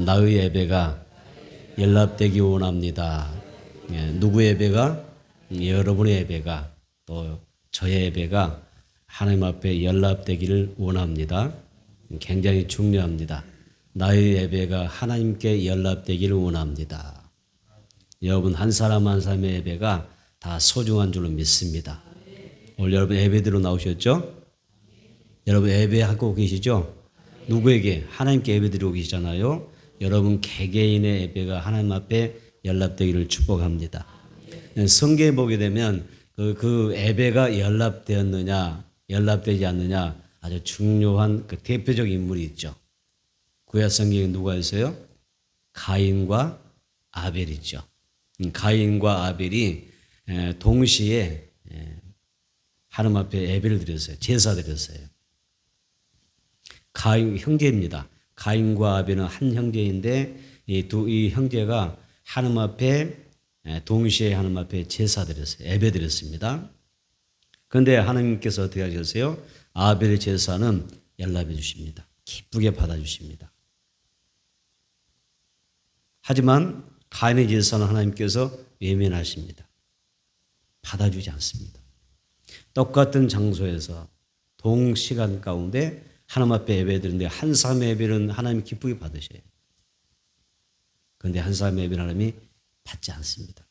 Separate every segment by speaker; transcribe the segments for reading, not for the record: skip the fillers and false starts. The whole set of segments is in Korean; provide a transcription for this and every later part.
Speaker 1: 나의 예배가 연락되기 원합니다. 누구의 예배가? 여러분의 예배가, 또 저의 예배가 하나님 앞에 연락되기를 원합니다. 굉장히 중요합니다. 나의 예배가 하나님께 연락되기를 원합니다. 여러분 한 사람 한 사람의 예배가 다 소중한 줄로 믿습니다. 오늘 여러분 예배드리러 나오셨죠? 여러분 예배하고 계시죠? 누구에게? 하나님께 예배드리고 계시잖아요. 여러분 개개인의 예배가 하나님 앞에 연락되기를 축복합니다. 성경에 보게 되면 그 예배가 연락되었느냐 연락되지 않느냐 아주 중요한 그 대표적 인물이 있죠. 구약 성경에 누가 있어요? 가인과 아벨이죠. 가인과 아벨이 동시에 하나님 앞에 예배를 드렸어요. 제사 드렸어요. 가인 형제입니다. 가인과 아벨은 한 형제인데 이 형제가 하나님 앞에 동시에 하나님 앞에 제사 드렸어요. 예배 드렸습니다. 그런데 하나님께서 어떻게 하셨어요? 아벨의 제사는 연락해 주십니다. 기쁘게 받아주십니다. 하지만 가인의 제사는 하나님께서 외면하십니다. 받아주지 않습니다. 똑같은 장소에서 동시간 가운데 하나님 앞에 예배드리는데 한 사람의 예배는 하나님이 기쁘게 받으셔요. 그런데 한 사람의 예배는 하나님이 받지 않습니다.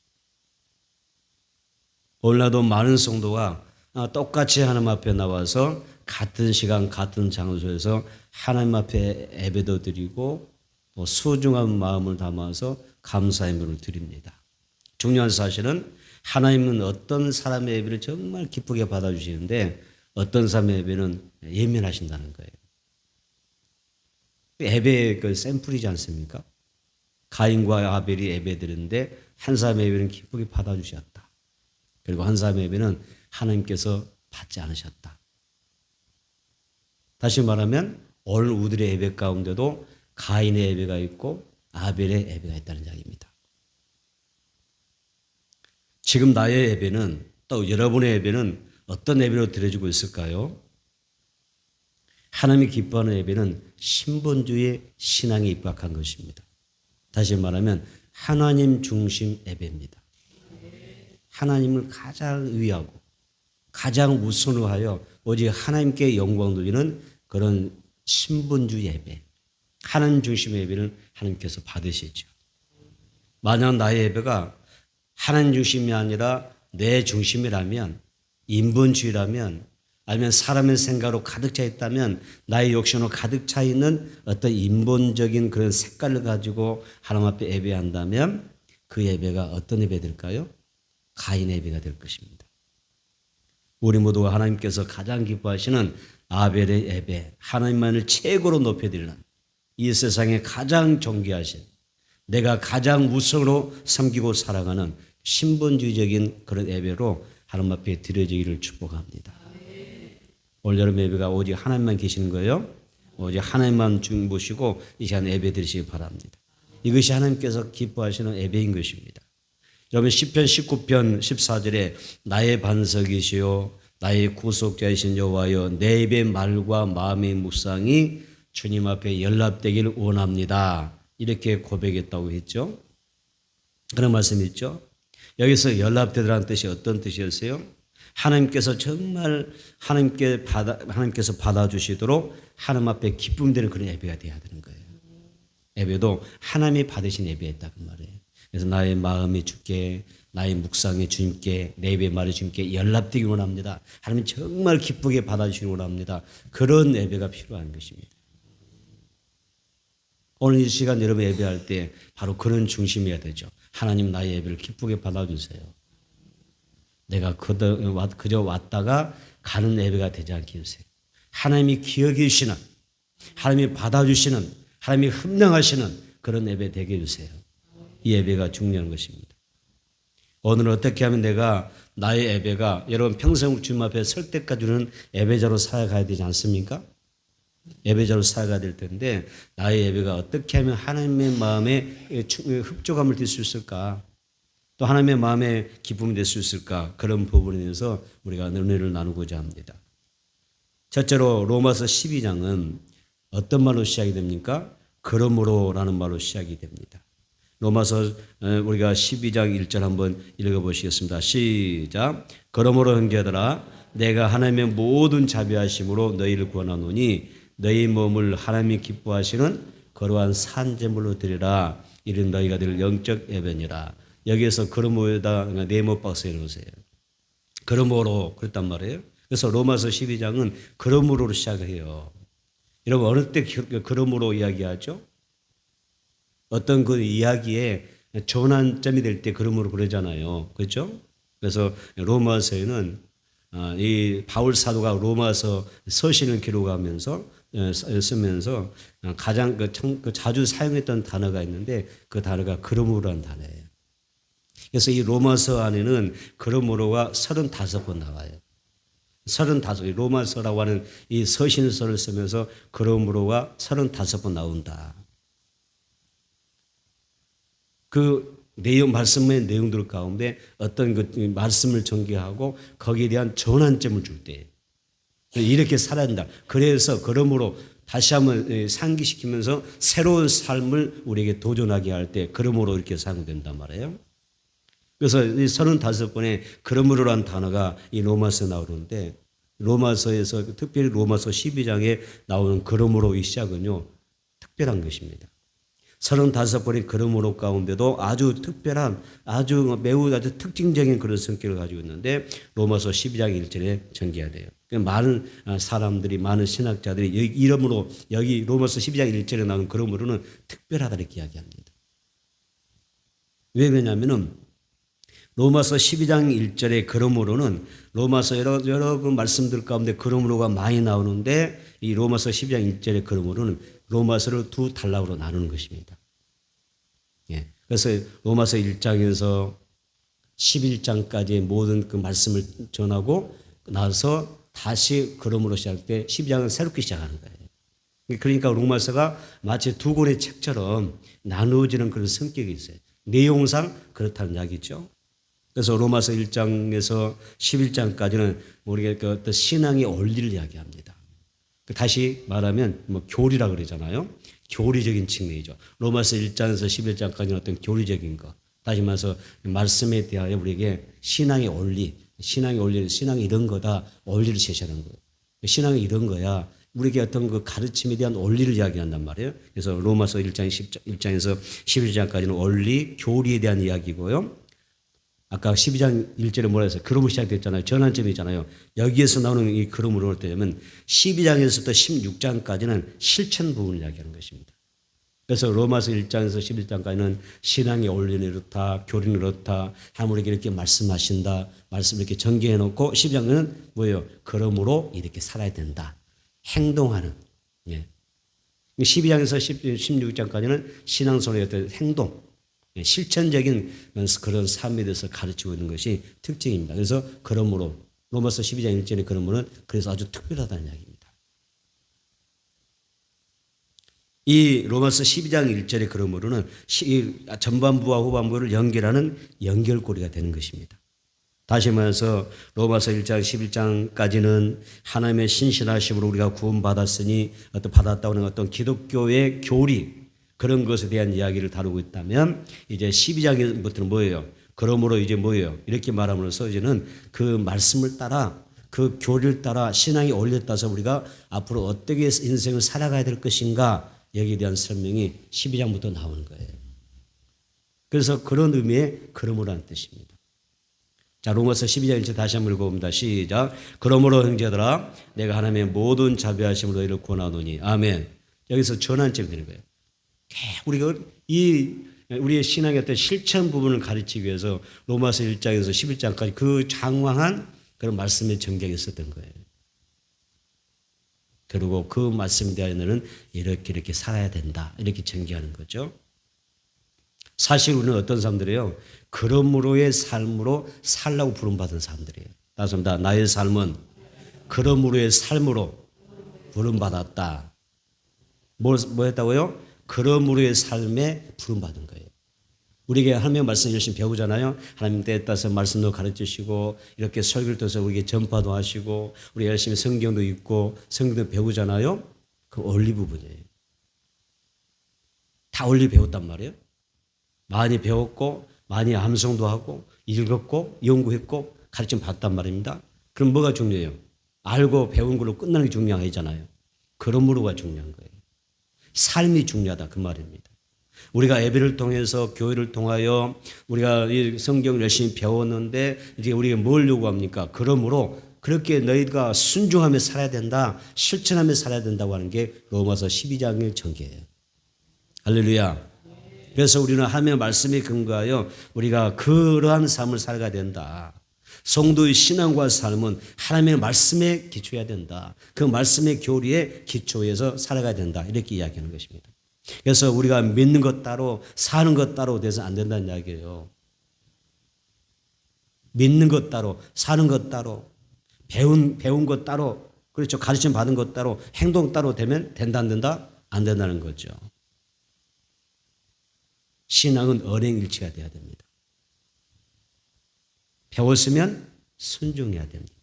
Speaker 1: 오늘날도 많은 성도가 똑같이 하나님 앞에 나와서 같은 시간 같은 장소에서 하나님 앞에 예배도 드리고 또 소중한 마음을 담아서 감사의 물을 드립니다. 중요한 사실은 하나님은 어떤 사람의 예배를 정말 기쁘게 받아주시는데 어떤 사람의 예배는 예민하신다는 거예요. 예배의 그 샘플이지 않습니까? 가인과 아벨이 예배 드렸는데 한 사람의 예배는 기쁘게 받아주셨다. 그리고 한 사람의 예배는 하나님께서 받지 않으셨다. 다시 말하면 오늘 우리의 예배 가운데도 가인의 예배가 있고 아벨의 예배가 있다는 이야기입니다. 지금 나의 예배는 또 여러분의 예배는 어떤 예배로 드려지고 있을까요? 하나님이 기뻐하는 예배는 신본주의 신앙에 입각한 것입니다. 다시 말하면 하나님 중심 예배입니다. 하나님을 가장 위하고 가장 우선으로 하여 오직 하나님께 영광 돌리는 그런 신본주의 예배, 하나님 중심의 예배를 하나님께서 받으시죠. 만약 나의 예배가 하나님 중심이 아니라 내 중심이라면, 인본주의라면, 아니면 사람의 생각으로 가득 차 있다면, 나의 욕심으로 가득 차 있는 어떤 인본적인 그런 색깔을 가지고 하나님 앞에 예배한다면 그 예배가 어떤 예배일까요? 가인의 예배가 될 것입니다. 우리 모두가 하나님께서 가장 기뻐하시는 아벨의 예배, 하나님만을 최고로 높여드리는 이 세상에 가장 존귀하신 내가 가장 우선으로 섬기고 살아가는 신본주의적인 그런 예배로 하나님 앞에 드려지기를 축복합니다. 오늘 여러분 예배가 오직 하나님만 계시는 거예요. 오직 하나님만 모시고 이 시간에 예배 드리시기 바랍니다. 이것이 하나님께서 기뻐하시는 예배인 것입니다. 여러분 시편 19편 14절에 나의 반석이시요 나의 구속자이신 여호와여 내 입의 말과 마음의 묵상이 주님 앞에 연락되기를 원합니다. 이렇게 고백했다고 했죠. 그런 말씀이 있죠. 여기서 연락되라는 뜻이 어떤 뜻이었어요? 하나님께서 정말 하나님께서 받아주시도록 하나님 앞에 기쁨 되는 그런 예배가 되어야 되는 거예요. 예배도 하나님이 받으신 예배였다 그 말이에요. 그래서 나의 마음이 주께, 나의 묵상이 주님께, 내 입의 말이 주님께 연락되기 원합니다. 하나님 정말 기쁘게 받아주시기 원합니다. 그런 예배가 필요한 것입니다. 오늘 이 시간 여러분 예배할 때 바로 그런 중심이어야 되죠. 하나님 나의 예배를 기쁘게 받아주세요. 내가 그저 왔다가 가는 예배가 되지 않게 해주세요. 하나님이 기억해 주시는, 하나님이 받아주시는, 하나님이 흠령하시는 그런 예배 되게 해주세요. 이 예배가 중요한 것입니다. 오늘 어떻게 하면 내가 나의 예배가 여러분 평생 주님 앞에 설 때까지는 예배자로 살아가야 되지 않습니까? 예배자로 살아가야 될 텐데 나의 예배가 어떻게 하면 하나님의 마음에 흡족함을 줄 수 있을까? 또 하나님의 마음에 기쁨이 될 수 있을까? 그런 부분에 대해서 우리가 은혜를 나누고자 합니다. 첫째로 로마서 12장은 어떤 말로 시작이 됩니까? 그러므로라는 말로 시작이 됩니다. 로마서 우리가 12장 1절 한번 읽어보시겠습니다. 시작. 그러므로 형제들아 내가 하나님의 모든 자비하심으로 너희를 구원하노니 너희 몸을 하나님이 기뻐하시는 거룩한 산제물로 드리라. 이는 너희가 드릴 영적 예배니라. 여기에서 그러므로에다 네모 박스에 넣으세요. 그러므로 그랬단 말이에요. 그래서 로마서 12장은 그러므로로 시작해요. 여러분 어느 때 그러므로 이야기하죠? 어떤 그 이야기에 전환점이 될 때 그러므로 그러잖아요. 그렇죠? 그래서 로마서에는 이 바울 사도가 로마서 서신을 기록하면서 쓰면서 가장 자주 사용했던 단어가 있는데 그 단어가 그러므로라는 단어예요. 그래서 이 로마서 안에는 그러므로가 35번 나와요. 35, 로마서라고 하는 이 서신서를 쓰면서 그러므로가 35번 나온다. 그 내용, 말씀의 내용들 가운데 어떤 그 말씀을 전개하고 거기에 대한 전환점을 줄 때 이렇게 살아야 된다. 그래서 그러므로 다시 한번 상기시키면서 새로운 삶을 우리에게 도전하게 할 때 그러므로 이렇게 사용된단 말이에요. 그래서 이 35번의 그러므로라는 단어가 이 로마서에 나오는데 로마서에서 특별히 로마서 12장에 나오는 그러므로 이 시작은요 특별한 것입니다. 35번의 그러므로 가운데도 아주 특별한 매우 특징적인 그런 성격을 가지고 있는데 로마서 12장 1절에 전개해야 돼요. 많은 사람들이 많은 신학자들이 이름으로 여기 로마서 12장 1절에 나오는 그러므로는 특별하다 이렇게 이야기합니다. 왜 그러냐면은 로마서 12장 1절의 그러므로는 로마서 여러 그 말씀들 가운데 그러므로가 많이 나오는데 이 로마서 12장 1절의 그러므로는 로마서를 두 단락으로 나누는 것입니다. 예. 그래서 로마서 1장에서 11장까지의 모든 그 말씀을 전하고 나서 다시 그러므로 시작할 때 12장은 새롭게 시작하는 거예요. 그러니까 로마서가 마치 두 권의 책처럼 나누어지는 그런 성격이 있어요. 내용상 그렇다는 이야기죠. 그래서 로마서 1장에서 11장까지는 우리가 그 어떤 신앙의 원리를 이야기합니다. 다시 말하면 뭐 교리라 그러잖아요. 교리적인 측면이죠. 로마서 1장에서 11장까지는 어떤 교리적인 것. 다시 말해서 말씀에 대하여 우리에게 신앙의 원리, 신앙이 이런 거다. 원리를 제시하는 거예요. 신앙이 이런 거야. 우리에게 어떤 그 가르침에 대한 원리를 이야기한단 말이에요. 그래서 로마서 1장에서 11장까지는 원리, 교리에 대한 이야기고요. 아까 12장 1절에 뭐라 했어요? 그러므로 시작됐잖아요. 전환점이잖아요. 여기에서 나오는 이 그러므로 올 때면 12장에서부터 16장까지는 실천 부분을 이야기하는 것입니다. 그래서 로마서 1장에서 11장까지는 신앙의 원리는 이렇다, 교리는 이렇다, 하나님에게 이렇게 말씀하신다, 말씀을 이렇게 전개해 놓고 12장은 뭐예요? 그러므로 이렇게 살아야 된다. 행동하는. 예. 12장에서 16장까지는 신앙생활의 어떤 행동, 실천적인 그런 삶에 대해서 가르치고 있는 것이 특징입니다. 그래서 그러므로 로마서 12장 1절의 그러므로는 그래서 아주 특별하다는 이야기입니다. 이 로마서 12장 1절의 그러므로는 전반부와 후반부를 연결하는 연결고리가 되는 것입니다. 다시 말해서 로마서 1장 11장까지는 하나님의 신실하심으로 우리가 구원받았으니 받았다고 하는 어떤 기독교의 교리 그런 것에 대한 이야기를 다루고 있다면 이제 12장부터는 뭐예요? 그러므로 이제 뭐예요? 이렇게 말함으로써 이제는 그 말씀을 따라 그 교리를 따라 신앙의 원리에 따라서 우리가 앞으로 어떻게 인생을 살아가야 될 것인가 여기에 대한 설명이 12장부터 나오는 거예요. 그래서 그런 의미의 그러므로라는 뜻입니다. 자, 로마서 12장 1절 다시 한번 읽어봅니다. 시작. 그러므로 형제들아 내가 하나님의 모든 자비하심으로 너희를 구원하노니 아멘. 여기서 전환점이 되는 거예요. 우리가 우리의 신앙의 어떤 실천 부분을 가르치기 위해서 로마서 1장에서 11장까지 그 장황한 그런 말씀의 전개가 있었던 거예요. 그리고 그 말씀에 대하여는 이렇게 살아야 된다. 이렇게 전개하는 거죠. 사실 우리는 어떤 사람들이에요? 그러므로의 삶으로 살라고 부름받은 사람들이에요. 따습니다. 나의 삶은 그러므로의 삶으로 부름받았다. 뭐 했다고요? 그러므로의 삶에 부름받은 거예요. 우리에게 하나님의 말씀 열심히 배우잖아요. 하나님 때에 따라서 말씀도 가르치시고 이렇게 설교를 통해서 우리에게 전파도 하시고 우리 열심히 성경도 읽고 성경도 배우잖아요. 그 원리 부분이에요. 다 원리 배웠단 말이에요. 많이 배웠고 많이 암송도 하고 읽었고 연구했고 가르침 받았단 말입니다. 그럼 뭐가 중요해요? 알고 배운 걸로 끝나는 게 중요한 게 아니잖아요. 그러므로가 중요한 거예요. 삶이 중요하다 그 말입니다. 우리가 예배를 통해서 교회를 통하여 우리가 이 성경을 열심히 배웠는데 이제 우리가 뭘 요구합니까? 그러므로 그렇게 너희가 순종하며 살아야 된다, 실천하며 살아야 된다고 하는 게 로마서 12장의 전개예요. 할렐루야. 그래서 우리는 하나님의 말씀에 근거하여 우리가 그러한 삶을 살아가야 된다. 성도의 신앙과 삶은 하나님의 말씀에 기초해야 된다. 그 말씀의 교리에 기초해서 살아가야 된다. 이렇게 이야기하는 것입니다. 그래서 우리가 믿는 것 따로 사는 것 따로 돼서 안 된다는 이야기예요. 믿는 것 따로 사는 것 따로 배운 것 따로 그렇죠. 가르침 받은 것 따로 행동 따로 되면 된다 안 된다? 안 된다는 거죠. 신앙은 언행일치가 돼야 됩니다. 배웠으면 순종해야 됩니다.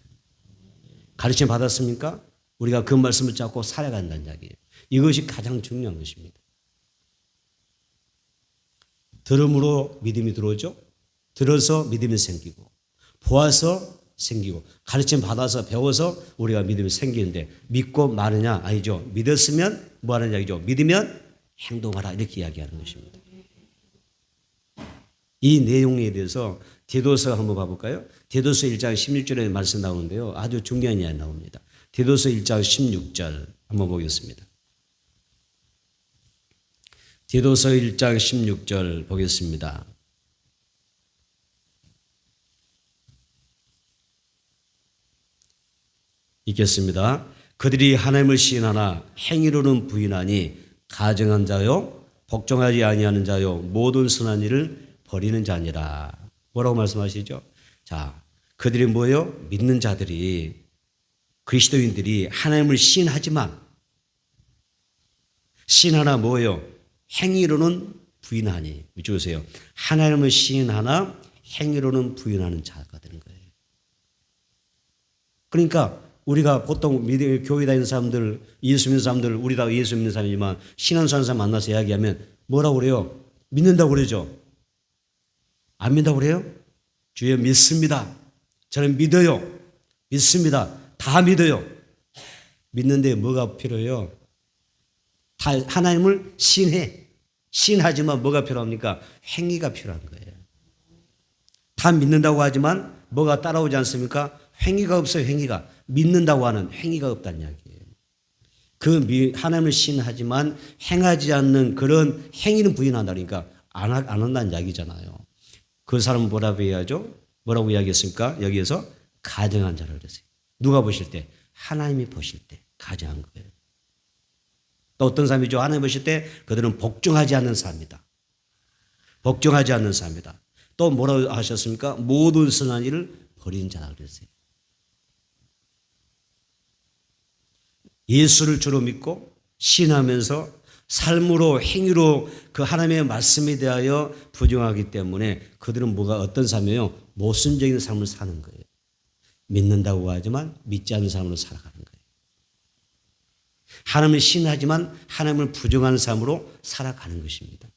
Speaker 1: 가르침 받았습니까? 우리가 그 말씀을 잡고 살아간다는 이야기예요. 이것이 가장 중요한 것입니다. 들음으로 믿음이 들어오죠. 들어서 믿음이 생기고 보아서 생기고 가르침 받아서 배워서 우리가 믿음이 생기는데 믿고 마느냐? 아니죠. 믿었으면 뭐 하는 이야기죠? 믿으면 행동하라 이렇게 이야기하는 것입니다. 이 내용에 대해서 디도서 한번 봐볼까요? 디도서 1장 16절에 말씀 나오는데요. 아주 중요한 이야기 나옵니다. 디도서 1장 16절 한번 보겠습니다. 디도서 1장 16절 보겠습니다. 읽겠습니다. 그들이 하나님을 시인하나 행위로는 부인하니 가증한 자요 복종하지 아니하는 자요 모든 선한 일을 버리는 자니라. 뭐라고 말씀하시죠? 자, 그들이 뭐예요? 믿는 자들이 그리스도인들이 하나님을 시인하지만 시인하나 뭐예요? 행위로는 부인하니. 이쪽으세요. 하나님을 시인하나 행위로는 부인하는 자가 되는 거예요. 그러니까 우리가 보통 교회 다니는 사람들, 예수 믿는 사람들, 우리 다 예수 믿는 사람이지만 신앙사는 사람 만나서 이야기하면 뭐라고 그래요? 믿는다고 그러죠? 안 믿는다고 그래요? 주여 믿습니다. 저는 믿어요. 믿습니다. 다 믿어요. 믿는데 뭐가 필요해요? 다 하나님을 신해. 신하지만 뭐가 필요합니까? 행위가 필요한 거예요. 다 믿는다고 하지만 뭐가 따라오지 않습니까? 행위가 없어요. 행위가. 믿는다고 하는 행위가 없다는 이야기예요. 그 하나님을 신하지만 행하지 않는 그런 행위는 부인한다니까 안 한다는 이야기잖아요. 그 사람은 뭐라고 해야죠? 뭐라고 이야기했습니까? 여기에서 가증한 자를 그랬어요. 누가 보실 때? 하나님이 보실 때 가증한 거예요. 또 어떤 사람이죠? 하나님 보실 때 그들은 복종하지 않는 사람이다. 복종하지 않는 사람이다. 또 뭐라고 하셨습니까? 모든 선한 일을 버린 자라 그랬어요. 예수를 주로 믿고 신하면서 삶으로 행위로 그 하나님의 말씀에 대하여 부정하기 때문에 그들은 뭐가 어떤 삶이에요? 모순적인 삶을 사는 거예요. 믿는다고 하지만 믿지 않는 삶으로 살아가는 거예요. 하나님을 신하지만 하나님을 부정하는 삶으로 살아가는 것입니다.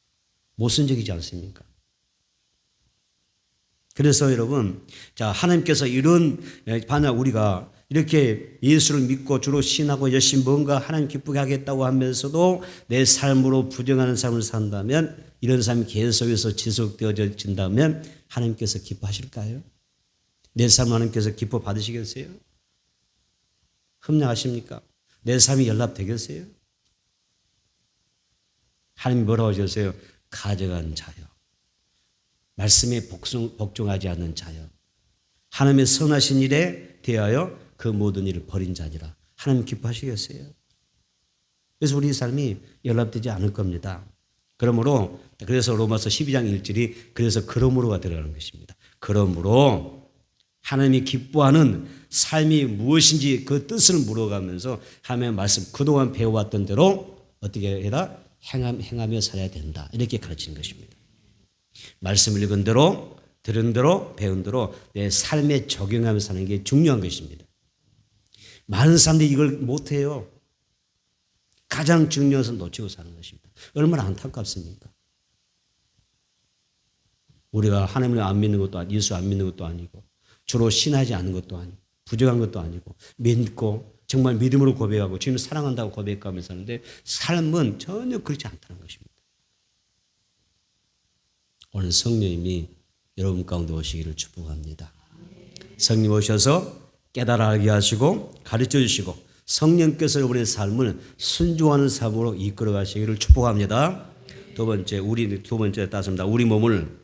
Speaker 1: 모순적이지 않습니까? 그래서 여러분, 자, 하나님께서 이런 만약 우리가 이렇게 예수를 믿고 주로 신하고 열심히 뭔가 하나님 기쁘게 하겠다고 하면서도 내 삶으로 부정하는 삶을 산다면 이런 삶이 계속해서 지속되어진다면 하나님께서 기뻐하실까요? 내 삶을 하나님께서 기뻐 받으시겠어요? 흠량하십니까? 내 삶이 연락되겠어요? 하나님이 뭐라고 하셨어요? 가증한 자요. 말씀에 복종하지 않는 자요. 하나님의 선하신 일에 대하여 그 모든 일을 버린 자니라. 하나님 기뻐하시겠어요? 그래서 우리 삶이 연락되지 않을 겁니다. 그러므로 그래서 로마서 12장 1절이 그래서 그러므로가 들어가는 것입니다. 그러므로 하나님이 기뻐하는 삶이 무엇인지 그 뜻을 물어가면서 하나님의 말씀 그동안 배워왔던 대로 어떻게 해라? 행하며 살아야 된다. 이렇게 가르치는 것입니다. 말씀을 읽은 대로 들은 대로 배운 대로 내 삶에 적용하며 사는 게 중요한 것입니다. 많은 사람들이 이걸 못해요. 가장 중요한 것은 놓치고 사는 것입니다. 얼마나 안타깝습니까? 우리가 하나님을 안 믿는 것도 아니고 예수 안 믿는 것도 아니고 주로 신하지 않은 것도 아니고 부정한 것도 아니고 믿고 정말 믿음으로 고백하고 주님을 사랑한다고 고백하면서 사는데 삶은 전혀 그렇지 않다는 것입니다. 오늘 성령님이 여러분 가운데 오시기를 축복합니다. 성령 오셔서 깨달아 알게 하시고 가르쳐 주시고 성령께서 여러분의 삶을 순종하는 삶으로 이끌어 가시기를 축복합니다. 두 번째 따집니다. 우리 몸을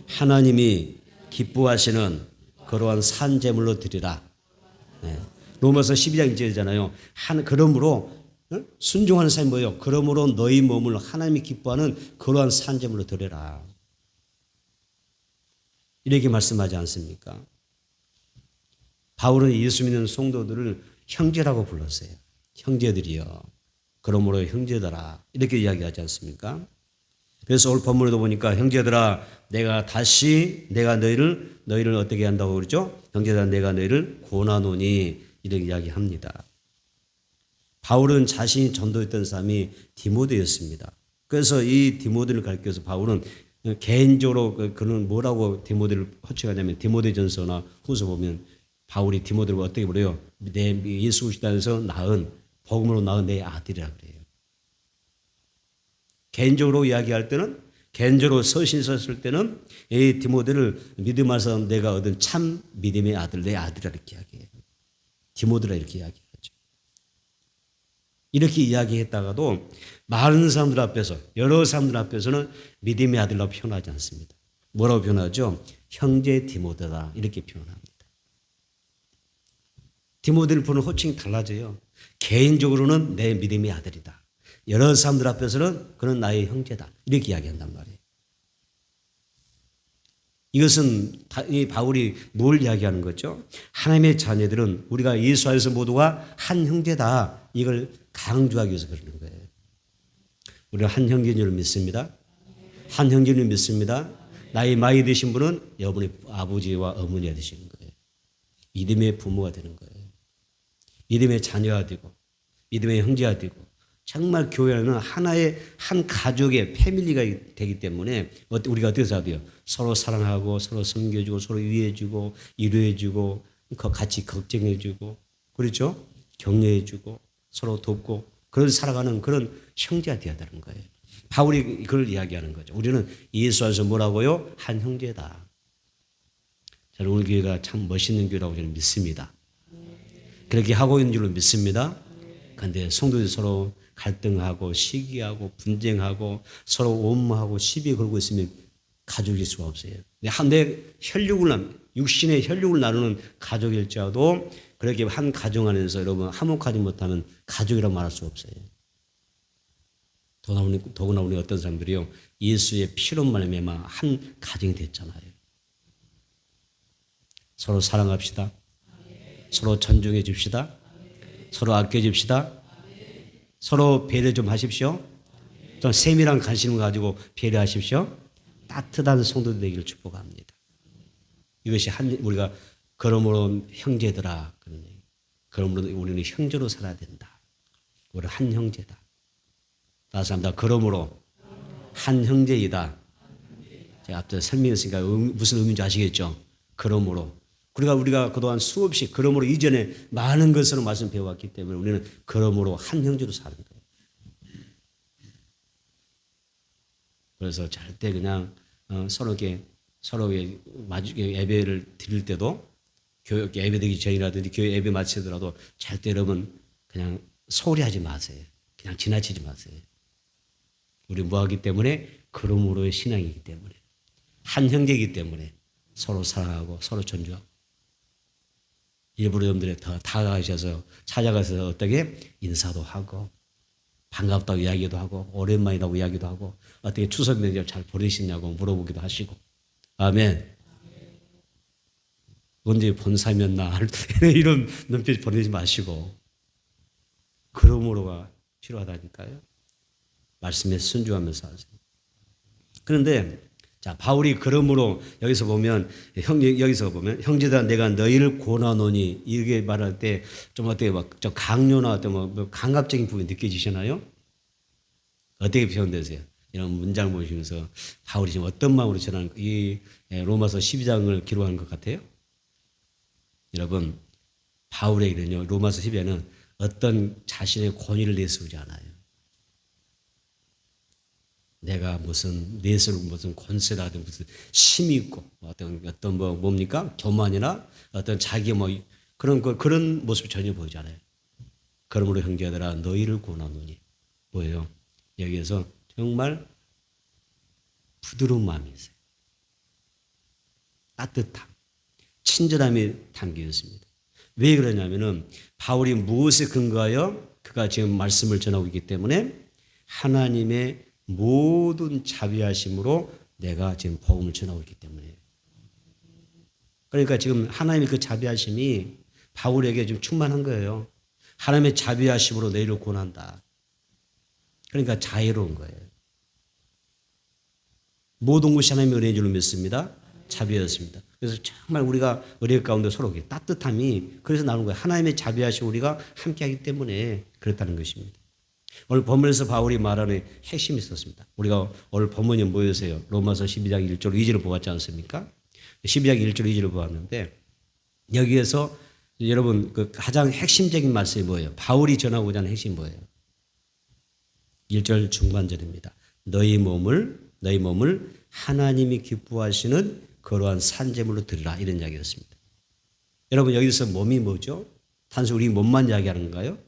Speaker 1: 하나님이 기뻐하시는 그러한 산 제물로 드리라. 네. 로마서 12장 1절이잖아요. 그러므로 순종하는 삶이 뭐예요? 그러므로 너희 몸을 하나님이 기뻐하는 그러한 산 제물로 드리라. 이렇게 말씀하지 않습니까? 바울은 예수 믿는 성도들을 형제라고 불렀어요. 형제들이여. 그러므로 형제들아. 이렇게 이야기하지 않습니까? 그래서 오늘 본문에도 보니까 형제들아 내가 너희를 어떻게 한다고 그러죠? 형제들아 내가 너희를 권하노니 이렇게 이야기합니다. 바울은 자신이 전도했던 사람이 디모데였습니다. 그래서 이 디모데를 가르쳐서 바울은 개인적으로 그는 뭐라고 디모데를 호칭하냐면 디모데전서나 후서 보면 바울이 디모데를 어떻게 부르요? 내 예수 그리스도에서 낳은 복음으로 낳은 내 아들이라 그래요. 개인적으로 이야기할 때는 개인적으로 서신 썼을 때는 이 디모데를 믿음 안에서 내가 얻은 참 믿음의 아들 내 아들이라 이렇게 이야기해요. 디모데라 이렇게 이야기하죠. 이렇게 이야기했다가도 많은 사람들 앞에서 여러 사람들 앞에서는 믿음의 아들로 표현하지 않습니다. 뭐라고 표현하죠? 형제 디모데다 이렇게 표현합니다. 디모데를 부르는 호칭이 달라져요. 개인적으로는 내 믿음의 아들이다. 여러 사람들 앞에서는 그는 나의 형제다. 이렇게 이야기한단 말이에요. 이것은 이 바울이 뭘 이야기하는 거죠? 하나님의 자녀들은 우리가 예수 안에서 모두가 한 형제다. 이걸 강조하기 위해서 그러는 거예요. 우리가 한 형제인 줄 믿습니다. 한 형제를 믿습니다. 나이 많이 드신 분은 여러분의 아버지와 어머니가 되시는 거예요. 믿음의 부모가 되는 거예요. 믿음의 자녀가 되고 믿음의 형제가 되고 정말 교회는 하나의 한 가족의 패밀리가 되기 때문에 우리가 어떻게 살아야 돼요? 서로 사랑하고 서로 섬겨주고 서로 위해주고 위로해주고 같이 걱정해주고 그렇죠? 격려해주고 서로 돕고 그런 살아가는 그런 형제가 되어야 되는 거예요. 바울이 그걸 이야기하는 거죠. 우리는 예수 안에서 뭐라고요? 한 형제다. 저는 우리 교회가 참 멋있는 교회라고 저는 믿습니다. 그렇게 하고 있는 줄로 믿습니다. 그런데 성도들이 서로 갈등하고 시기하고 분쟁하고 서로 원망하고 시비 걸고 있으면 가족일 수가 없어요. 내 육신의 혈육을 나누는 가족일지라도 그렇게 한 가정 안에서 여러분 화목하지 못하는 가족이라고 말할 수 없어요. 더구나 우리 어떤 사람들이요 예수의 피로 말미암아 한 가정이 됐잖아요. 서로 사랑합시다. 서로 존중해 줍시다. 서로 아껴 줍시다. 서로 배려 좀 하십시오. 좀 세밀한 관심을 가지고 배려하십시오. 따뜻한 성도들 되기를 축복합니다. 이것이 우리가 그러므로 형제들아 그런 얘기. 그러므로 우리는 형제로 살아야 된다. 우리는 한 형제다. 다시 합니다. 그러므로 한 형제이다. 제가 앞서 설명했으니까 무슨 의미인지 아시겠죠? 그러므로 우리가 그동안 수없이 그러므로 이전에 많은 것으로 말씀 배워왔기 때문에 우리는 그러므로 한 형제로 사는 거예요. 그래서 절대 그냥 서로에게 예배를 드릴 때도 교회 예배드리기 전이라든지 교회 예배 마치더라도 절대 여러분 그냥 소홀히 하지 마세요. 그냥 지나치지 마세요. 우리 뭐하기 때문에 그러므로의 신앙이기 때문에 한 형제이기 때문에 서로 사랑하고 서로 존중하고 일부러 여러분들이 더 다가가셔서 찾아가서 어떻게 인사도 하고 반갑다고 이야기도 하고 오랜만이라고 이야기도 하고 어떻게 추석 명절 잘 보내시냐고 물어보기도 하시고 아멘. 언제 본 사이였나 이런 눈빛 보내지 마시고 그러므로가 필요하다니까요. 말씀에 순종하면서 하세요. 그런데 자, 바울이 그러므로 여기서 보면 형제들아 내가 너희를 권하노니 이렇게 말할 때 좀 어떻게 막 좀 강요나 어떤 뭐 강압적인 부분이 느껴지시나요? 어떻게 표현되세요? 이런 문장을 보시면서 바울이 지금 어떤 마음으로 전하는 이 로마서 12장을 기록한 것 같아요? 여러분, 바울에게는요, 로마서 12장은 어떤 자신의 권위를 내세우지 않아요. 내가 무슨 무슨 권세라든 무슨 힘이 있고 어떤 뭡니까? 교만이나 어떤 자기 그런 모습 전혀 보이지 않아요. 그러므로 형제들아 너희를 권하노니 뭐예요? 여기에서 정말 부드러운 마음이 있어요. 따뜻함, 친절함이 담겨 있습니다. 왜 그러냐면은 바울이 무엇에 근거하여 그가 지금 말씀을 전하고 있기 때문에 하나님의 모든 자비하심으로 내가 지금 복음을 전하고 있기 때문에. 그러니까 지금 하나님의 그 자비하심이 바울에게 좀 충만한 거예요. 하나님의 자비하심으로 너희를 권한다. 그러니까 자유로운 거예요. 모든 것이 하나님의 은혜인 줄로 믿습니다. 자비였습니다. 그래서 정말 우리가 은혜 가운데 서로 따뜻함이 그래서 나오는 거예요. 하나님의 자비하심 우리가 함께하기 때문에 그렇다는 것입니다. 오늘 본문에서 바울이 말하는 핵심이 있었습니다. 우리가 오늘 본문이 뭐였어요? 로마서 12장 1절 2절을 보았지 않습니까? 12장 1절 2절을 보았는데 여기에서 여러분 그 가장 핵심적인 말씀이 뭐예요? 바울이 전하고자 하는 핵심이 뭐예요? 1절 중반절입니다. 너희 몸을 하나님이 기뻐하시는 거룩한 산제물로 드리라 이런 이야기였습니다. 여러분 여기서 몸이 뭐죠? 단순히 우리 몸만 이야기하는 건가요?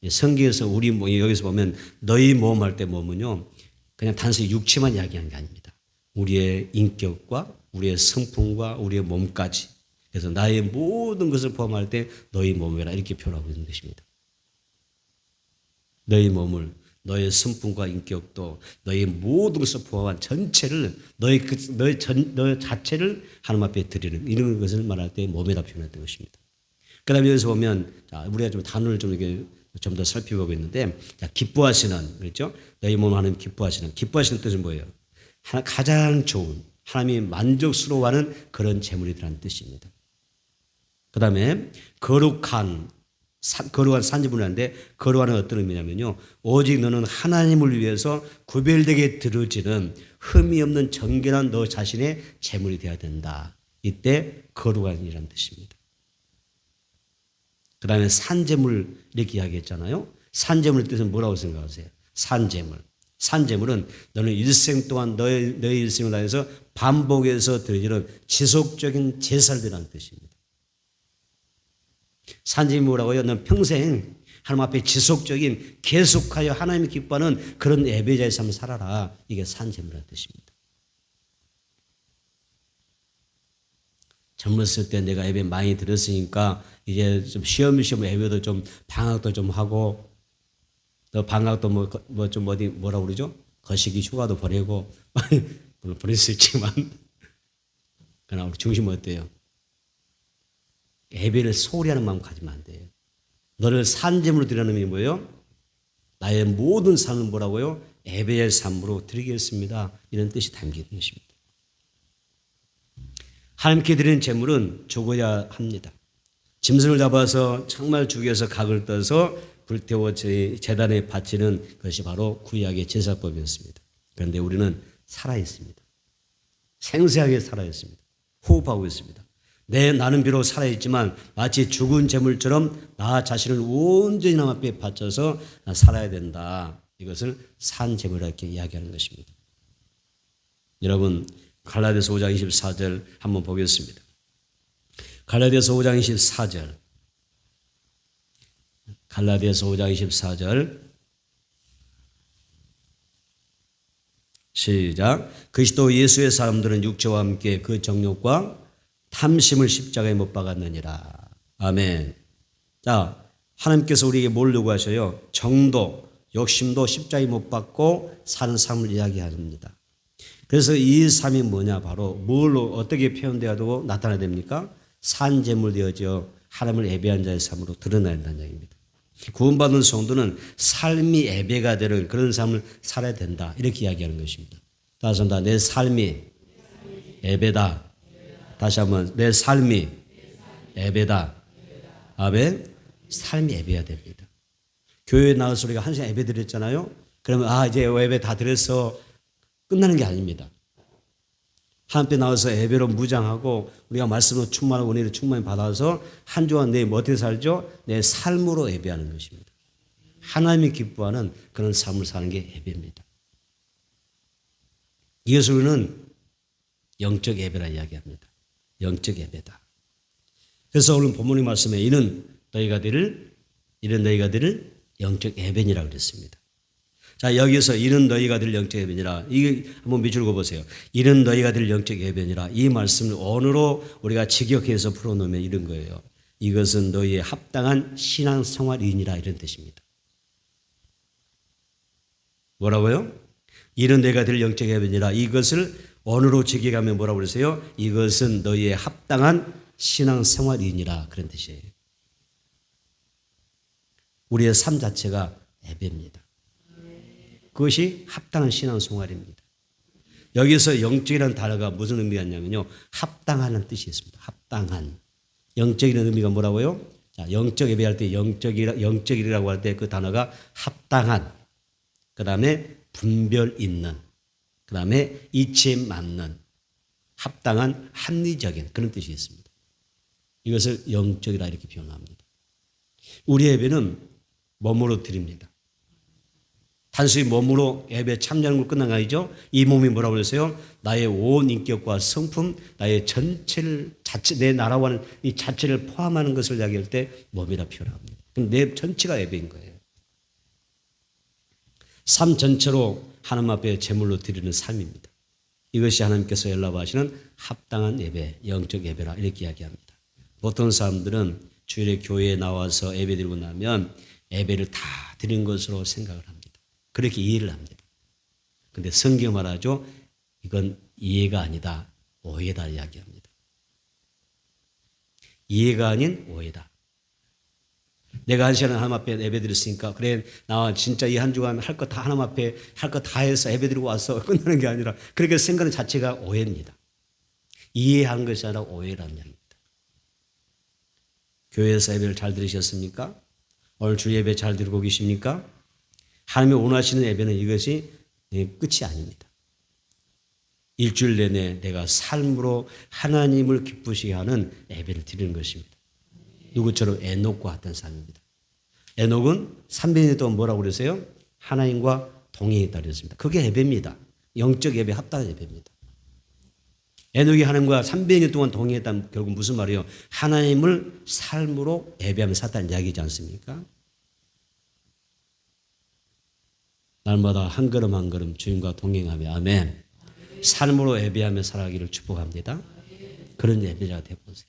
Speaker 1: 성경에서 우리 여기서 보면 너희 몸 할 때 몸은요 그냥 단순히 육체만 이야기하는 게 아닙니다. 우리의 인격과 우리의 성품과 우리의 몸까지. 그래서 나의 모든 것을 포함할 때 너희 몸이라 이렇게 표현하고 있는 것입니다. 너희 몸을 너의 성품과 인격도 너의 모든 것을 포함한 전체를 너의 자체를 하나님 앞에 드리는 이런 것을 말할 때 몸이라 표현했던 것입니다. 그다음에 여기서 보면 자 우리가 좀 단어를 좀 이렇게 좀 더 살펴보고 있는데 자, 기뻐하시는 그렇죠? 너희 몸 하나님 기뻐하시는 뜻은 뭐예요? 가장 좋은 하나님이 만족스러워하는 그런 재물이라는 뜻입니다. 그다음에 거룩한 산지분이라는데 거룩한은 어떤 의미냐면요. 오직 너는 하나님을 위해서 구별되게 드려지는 흠이 없는 정결한 너 자신의 재물이 되어야 된다. 이때 거룩한이라는 뜻입니다. 그 다음에 산재물 이렇게 이야기했잖아요. 산재물의 뜻은 뭐라고 생각하세요? 산재물. 산재물은 너는 일생 동안 너의 일생을 다해서 반복해서 드리는 지속적인 제사들이라는 뜻입니다. 산재물이 뭐라고요? 너는 평생 하나님 앞에 지속적인 계속하여 하나님이 기뻐하는 그런 예배자의 삶을 살아라. 이게 산재물이라는 뜻입니다. 젊었을 때 내가 예배 많이 들었으니까 이제 좀 쉬엄쉬엄 예배도 좀 방학도 좀 하고 또 방학도 뭐라고 그러죠? 거시기 휴가도 보내고 물론 보낼 수 있지만 그러나 우리 중심은 어때요? 예배를 소홀히 하는 마음 가지면 안 돼요. 너를 산재물로 드리는 의미 뭐예요? 나의 모든 삶을 뭐라고요? 예배의 삶으로 드리겠습니다. 이런 뜻이 담기는 것입니다. 하나님께 드리는 제물은 죽어야 합니다. 짐승을 잡아서 정말 죽여서 각을 떠서 불태워 제단에 바치는 것이 바로 구약의 제사법이었습니다. 그런데 우리는 살아있습니다. 생생하게 살아있습니다. 호흡하고 있습니다. 나는 비록 살아있지만 마치 죽은 제물처럼 나 자신을 온전히 남 앞에 바쳐서 살아야 된다. 이것을 산 제물이라고 이렇게 이야기하는 것입니다. 여러분 갈라디아서 5장 24절 한번 보겠습니다. 갈라디아서 5장 24절. 갈라디아서 5장 24절. 시작. 그리스도 예수의 사람들은 육체와 함께 그 정욕과 탐심을 십자가에 못 박았느니라. 아멘. 자, 하나님께서 우리에게 뭘 요구하셔요? 정도, 욕심도 십자가에 못 박고 사는 삶을 이야기합니다. 그래서 이 삶이 뭐냐? 바로 뭘로 어떻게 표현되어도 나타나야 됩니까? 산재물 되어져 하나님을 예배한 자의 삶으로 드러나야 된다는 얘기입니다. 구원받은 성도는 삶이 예배가 되는 그런 삶을 살아야 된다. 이렇게 이야기하는 것입니다. 다시 한번 내 삶이 예배다. 다시 한번 내 삶이 예배다. 아멘. 삶이 예배해야 됩니다. 교회에 나와서 우리가 한 시간 예배 드렸잖아요. 그러면 이제 예배 다 드렸어. 끝나는 게 아닙니다. 하나님 나와서 예배로 무장하고 우리가 말씀으로 충만하고 은혜로 충만히 받아서 한 주간 내 어떻게 살죠? 내 삶으로 예배하는 것입니다. 하나님이 기뻐하는 그런 삶을 사는 게 예배입니다. 이것을 우리는 영적 예배라 이야기합니다. 영적 예배다. 그래서 오늘 본문의 말씀에 이는 너희가 들을 영적 예배니라 그랬습니다. 자, 여기서 이는 너희가 들 영적 예배니라. 이게 한번 밑줄 그어보세요. 이는 너희가 들 영적 예배니라. 이 말씀을 언어로 우리가 직역해서 풀어놓으면 이런 거예요. 이것은 너희의 합당한 신앙생활이니라 이런 뜻입니다. 뭐라고요? 이는 너희가 들 영적 예배니라. 이것을 언어로 직역하면 뭐라고 그러세요? 이것은 너희의 합당한 신앙생활이니라 그런 뜻이에요. 우리의 삶 자체가 예배입니다. 그것이 합당한 신앙생활입니다. 여기서 영적이라는 단어가 무슨 의미가 있냐면요. 합당하는 뜻이 있습니다. 합당한. 영적이라는 의미가 뭐라고요? 자, 영적 예배할 때 영적이라고 할 때 그 단어가 합당한, 그 다음에 분별 있는, 그 다음에 이치에 맞는, 합당한, 합리적인 그런 뜻이 있습니다. 이것을 영적이라 이렇게 표현합니다. 우리 예배는 몸으로 드립니다. 단순히 몸으로 예배 참여하는 걸 끝난 거 아니죠? 이 몸이 뭐라고 그랬어요? 나의 온 인격과 성품, 나의 전체를 내 나라와는 이 자체를 포함하는 것을 이야기할 때 몸이라 표현합니다. 그럼 내 전체가 예배인 거예요. 삶 전체로 하나님 앞에 제물로 드리는 삶입니다. 이것이 하나님께서 연락하시는 합당한 예배, 영적 예배라 이렇게 이야기합니다. 보통 사람들은 주일에 교회에 나와서 예배 드리고 나면 예배를 다 드린 것으로 생각을 합니다. 그렇게 이해를 합니다. 그런데 성경 말하죠. 이건 이해가 아니다. 오해다 이야기합니다. 이해가 아닌 오해다. 내가 한 시간에 하나님 앞에 예배 드렸으니까 그래 나 진짜 이 한 주간 할 거 다 하나님 앞에 할 거 다 해서 예배 드리고 와서 끝나는 게 아니라 그렇게 생각하는 자체가 오해입니다. 이해하는 것이 아니라 오해라는 이야기입니다. 교회에서 예배를 잘 들으셨습니까? 오늘 주 예배 잘 드리고 계십니까? 하나님이 원하시는 예배는 이것이 끝이 아닙니다. 일주일 내내 내가 삶으로 하나님을 기쁘시게 하는 예배를 드리는 것입니다. 누구처럼 에녹과 같은 삶입니다. 에녹은 300년 동안 뭐라고 그랬어요? 하나님과 동행했다 그랬습니다. 그게 예배입니다. 영적 예배, 합당한 예배입니다. 에녹이 하나님과 300년 동안 동행했다는 결국 무슨 말이에요? 하나님을 삶으로 예배하며 살았다는 이야기지 않습니까? 날마다 한 걸음 한 걸음 주님과 동행하며 아멘. 삶으로 예배하며 살아가기를 축복합니다. 그런 예배자가 되어보세요.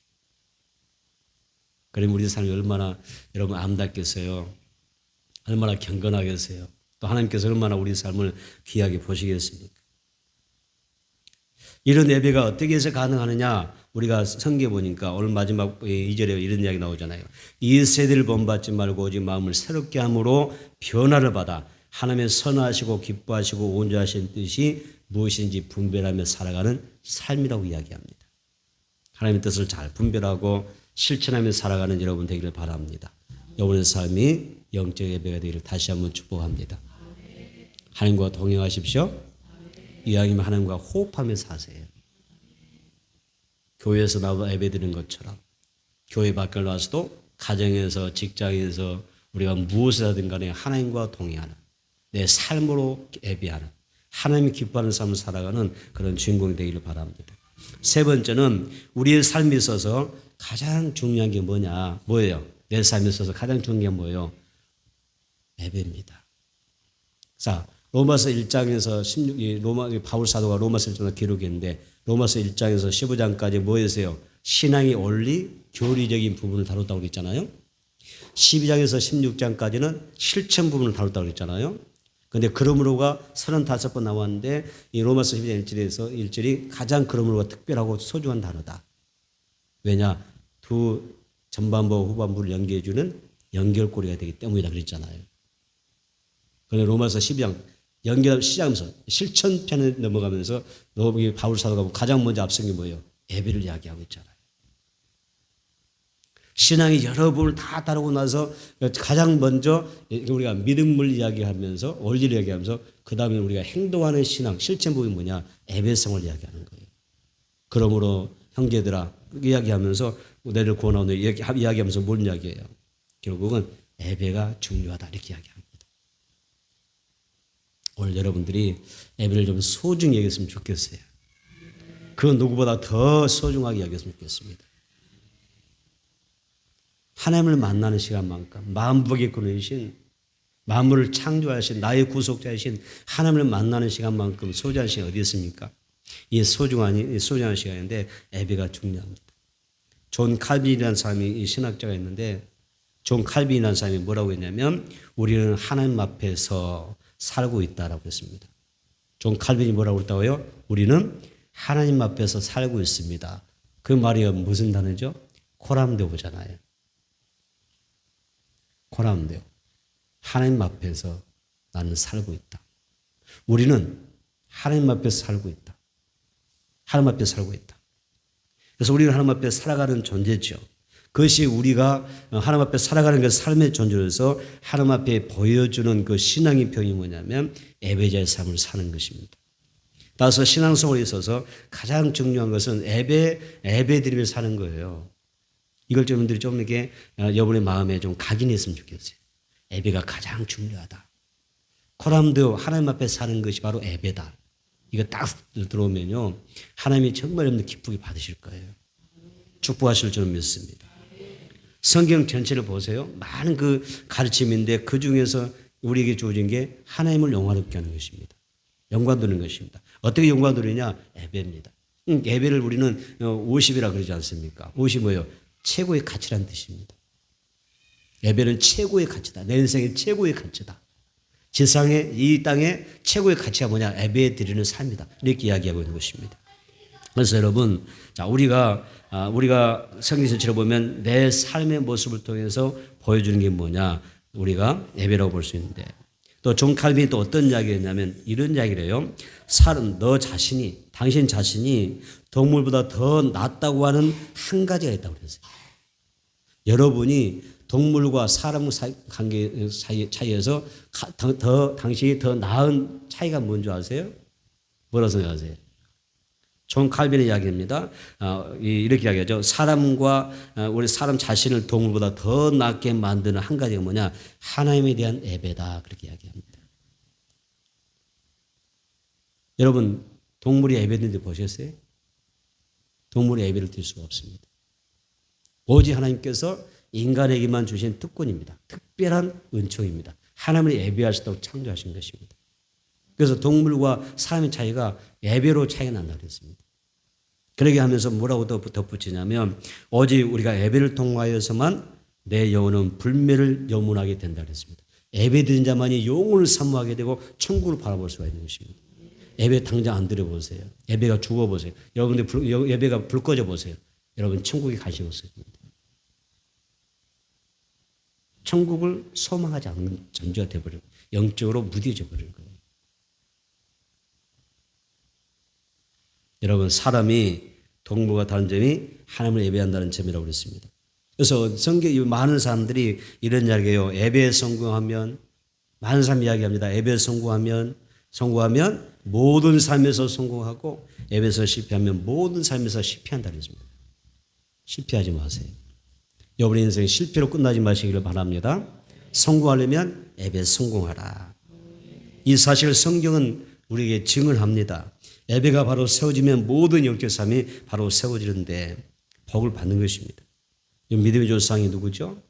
Speaker 1: 그럼 우리 삶이 얼마나 여러분 아름답겠어요. 얼마나 경건하겠어요. 또 하나님께서 얼마나 우리 삶을 귀하게 보시겠습니까? 이런 예배가 어떻게 해서 가능하느냐? 우리가 성경에 보니까 오늘 마지막 2절에 이런 이야기 나오잖아요. 이 세대를 본받지 말고 오직 마음을 새롭게 함으로 변화를 받아 하나님의 선하시고 기뻐하시고 온전하신 뜻이 무엇인지 분별하며 살아가는 삶이라고 이야기합니다. 하나님의 뜻을 잘 분별하고 실천하며 살아가는 여러분 되기를 바랍니다. 여러분의 삶이 영적 예배가 되기를 다시 한번 축복합니다. 하나님과 동행하십시오. 이왕이면 하나님과 호흡하며 사세요. 교회에서 나와 예배드리는 것처럼 교회 밖을 나와서도 가정에서 직장에서 우리가 무엇을 하든 간에 하나님과 동행하는 내 삶으로 예배하는 하나님이 기뻐하는 삶을 살아가는 그런 주인공이 되기를 바랍니다. 세 번째는 우리의 삶에 있어서 가장 중요한 게 뭐예요? 내 삶에 있어서 가장 중요한 게 뭐예요? 예배입니다. 자, 로마서 1장에서 16, 바울 사도가 로마서 1장을 기록했는데 로마서 1장에서 15장까지 뭐였어요? 신앙의 원리, 교리적인 부분을 다뤘다고 그랬잖아요. 12장에서 16장까지는 실천 부분을 다뤘다고 그랬잖아요. 그런데 그러므로가 35번 나왔는데 이 로마서 12장 1절이 가장 그러므로가 특별하고 소중한 단어다. 왜냐? 두 전반부와 후반부를 연결해주는 연결고리가 되기 때문이다 그랬잖아요. 그런데 로마서 12장 시작하면서 실천편에 넘어가면서 바울 사도가 가장 먼저 앞선 게 뭐예요? 예배를 이야기하고 있잖아요. 신앙이 여러 분을 다 따르고 나서 가장 먼저 우리가 믿음을 이야기하면서 원리를 이야기하면서 그 다음에 우리가 행동하는 신앙 실천법이 뭐냐? 예배성을 이야기하는 거예요. 그러므로 형제들아 이야기하면서 너희를 구원하는 이야기하면서 뭘 이야기해요? 결국은 예배가 중요하다 이렇게 이야기합니다. 오늘 여러분들이 예배를 좀 소중히 여겼으면 좋겠어요. 그 누구보다 더 소중하게 여겼으면 좋겠습니다. 하나님을 만나는 시간만큼 만복의 근원이신 만물을 창조하신 나의 구속자이신 하나님을 만나는 시간만큼 소중한 시간이 어디 있습니까? 이 소중한 시간인데 예배가 중요합니다. 존 칼빈이라는 사람이 신학자가 있는데 존 칼빈이라는 사람이 뭐라고 했냐면 우리는 하나님 앞에서 살고 있다라고 했습니다. 존 칼빈이 뭐라고 했다고요? 우리는 하나님 앞에서 살고 있습니다. 그 말이 무슨 단어죠? 코람데오잖아요. 코람데오. 하나님 앞에서 나는 살고 있다. 우리는 하나님 앞에서 살고 있다. 하나님 앞에서 살고 있다. 그래서 우리는 하나님 앞에 살아가는 존재죠. 그것이 우리가 하나님 앞에 살아가는 그 삶의 존재로서 하나님 앞에 보여주는 그 신앙의 표현이 뭐냐면 예배자의 삶을 사는 것입니다. 따라서 신앙생활에 있어서 가장 중요한 것은 예배드리며 사는 거예요. 이걸 여러분들이 좀 이렇게 여러분의 마음에 좀 각인했으면 좋겠어요. 예배가 가장 중요하다. 코람데오 하나님 앞에 사는 것이 바로 예배다. 이거 딱 들어오면요. 하나님이 정말 여러분들 기쁘게 받으실 거예요. 축복하실 줄 믿습니다. 성경 전체를 보세요. 많은 그 가르침인데 그 중에서 우리에게 주어진 게 하나님을 영화롭게 하는 것입니다. 영광 돌리는 것입니다. 어떻게 영광 돌리냐? 예배입니다. 예배를 우리는 50이라 그러지 않습니까? 50이 뭐예요? 최고의 가치란 뜻입니다. 예배는 최고의 가치다. 내 인생의 최고의 가치다. 지상의 이 땅의 최고의 가치가 뭐냐? 예배 드리는 삶이다. 이렇게 이야기하고 있는 것입니다. 그래서 여러분, 자 우리가 성경 전체를 보면 내 삶의 모습을 통해서 보여주는 게 뭐냐? 우리가 예배라고 볼 수 있는데 또 존 칼빈이 또 어떤 이야기했냐면 이런 이야기를 해요. 당신 자신이 동물보다 더 낫다고 하는 한 가지가 있다고 그랬어요. 여러분이 동물과 사람 관계 차이에서 당신이 더 나은 차이가 뭔지 아세요? 뭐라고 생각하세요? 존 칼빈의 이야기입니다. 이렇게 이야기하죠. 우리 사람 자신을 동물보다 더 낫게 만드는 한 가지가 뭐냐? 하나님에 대한 예배다. 그렇게 이야기합니다. 여러분, 동물이 예배드리는데 보셨어요? 동물이 예배를 드릴 수가 없습니다. 오직 하나님께서 인간에게만 주신 특권입니다. 특별한 은총입니다. 하나님을 예배할 수 있도록 창조하신 것입니다. 그래서 동물과 사람의 차이가 예배로 차이가 난다고 했습니다. 그러게 하면서 뭐라고 덧붙이냐면 오직 우리가 예배를 통하여서만 내 영혼은 불멸을 염원하게 된다고 했습니다. 예배 드린 자만이 영혼을 사모하게 되고 천국을 바라볼 수가 있는 것입니다. 예배 당장 안 드려보세요. 예배가 죽어보세요. 여러분들 예배가 불 꺼져보세요. 여러분 천국에 가시고 있습니다. 천국을 소망하지 않는 존재가 되어버리고 영적으로 무뎌져 버리는 거예요. 여러분 사람이 동물과 다른 점이 하나님을 예배한다는 점이라고 그랬습니다. 그래서 성경에 많은 사람들이 이런 이야기해요. 예배에 성공하면 많은 사람이 이야기합니다. 예배에 성공하면 모든 삶에서 성공하고 예배에서 실패하면 모든 삶에서 실패한다는 것입니다. 실패하지 마세요. 여러분의 인생이 실패로 끝나지 마시기를 바랍니다. 성공하려면 예배에 성공하라. 이 사실을 성경은 우리에게 증언합니다. 예배가 바로 세워지면 모든 영적 삶이 바로 세워지는데 복을 받는 것입니다. 믿음의 조상이 누구죠?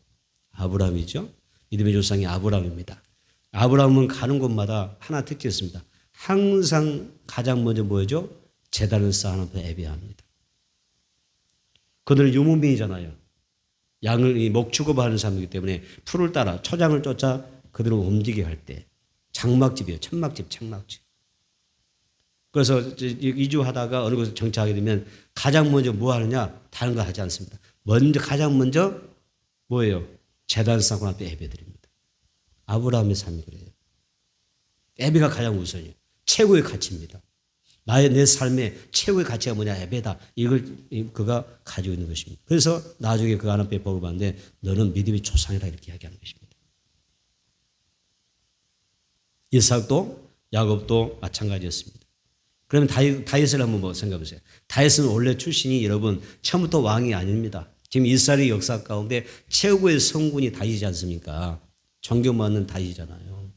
Speaker 1: 아브라함이죠. 믿음의 조상이 아브라함입니다. 아브라함은 가는 곳마다 하나 특징이 있습니다. 항상 가장 먼저 뭐죠? 제단을 쌓아놓고 예배합니다. 그들은 유목민이잖아요. 양을 목축업하는 사람이기 때문에 풀을 따라 초장을 쫓아 그들을 움직이게 할 때 장막집이에요. 천막집. 그래서 이주하다가 어느 곳에 정착하게 되면 가장 먼저 뭐 하느냐? 다른 거 하지 않습니다. 가장 먼저 뭐예요? 제단 쌓고 나서 예배드립니다. 아브라함의 삶이 그래요. 예배가 가장 우선이에요. 최고의 가치입니다. 내 삶의 최고의 가치가 뭐냐? 예배다. 이걸 그가 가지고 있는 것입니다. 그래서 나중에 그 하나님께 복을 받는데 너는 믿음의 조상이라 이렇게 이야기하는 것입니다. 이삭도 야곱도 마찬가지였습니다. 그러면 다윗을 한번 생각해 보세요. 다윗은 원래 출신이 여러분 처음부터 왕이 아닙니다. 지금 이스라엘의 역사 가운데 최고의 성군이 다윗이지 않습니까? 존경받는 다윗이잖아요.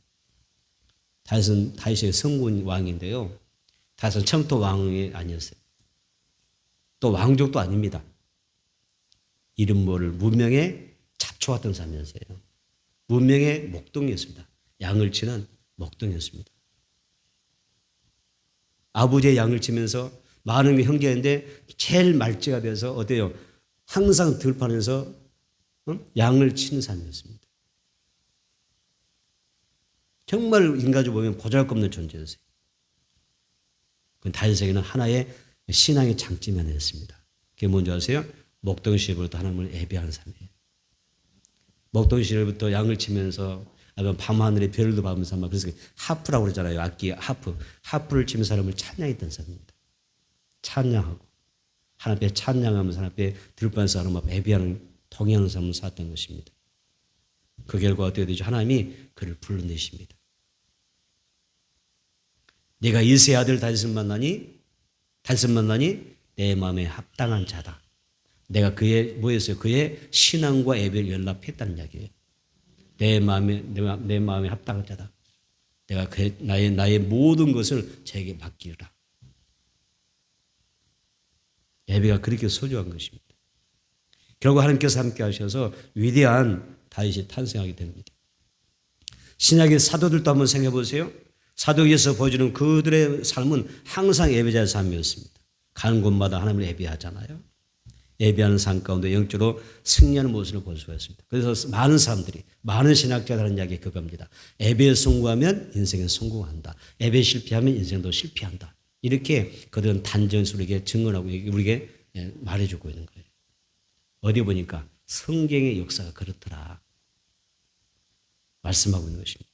Speaker 1: 다윗은 다윗의 성군 왕인데요. 다윗은 처음부터 왕이 아니었어요. 또 왕족도 아닙니다. 이름 모를 문명의 잡초 같은 사람이었어요. 문명의 목동이었습니다. 양을 치는 목동이었습니다. 아버지의 양을 치면서 많은 형제인데 제일 말찌가 돼서 어때요? 항상 들판에서 양을 치는 사람이었습니다. 정말 인간적으로 보면 보잘것없는 존재였어요. 다윗에게는 하나의 신앙의 장점이 하나 있습니다. 그게 뭔지 아세요? 목동 시절부터 하나님을 예배하는 사람이에요. 목동 시절부터 양을 치면서 아니면 밤하늘의 별도 봐면서 그래서 하프라고 그러잖아요. 악기 하프를 치면서 사람을 찬양했던 사람입니다. 찬양하고 하나님 앞에 찬양하면서 하나님 앞에 들판에서 하나님 앞에 예배하는 동의하는 삶을 살았던 것입니다. 그 결과 어떻게 되죠? 하나님이 그를 불러내십니다. 내가 이새의 아들 다윗을 만나니 내 마음에 합당한 자다. 내가 그의 뭐였어요? 그의 신앙과 예배를 연락했다는 이야기예요. 내 마음에 합당한 자다. 내가 나의 모든 것을 저에게 맡기라. 예배가 그렇게 소중한 것입니다. 결국 하나님께서 함께 하셔서 위대한 다윗이 탄생하게 됩니다. 신약의 사도들도 한번 생각해 보세요. 사도에서 보여주는 그들의 삶은 항상 예배자의 삶이었습니다. 가는 곳마다 하나님을 예배하잖아요. 예배하는 삶 가운데 영적으로 승리하는 모습을 볼 수가 있습니다. 그래서 많은 사람들이, 많은 신학자들 하는 이야기 그겁니다. 예배에 성공하면 인생은 성공한다. 예배에 실패하면 인생도 실패한다. 이렇게 그들은 단정해서 우리에게 증언하고 우리에게 말해주고 있는 거예요. 어디 보니까 성경의 역사가 그렇더라. 말씀하고 있는 것입니다.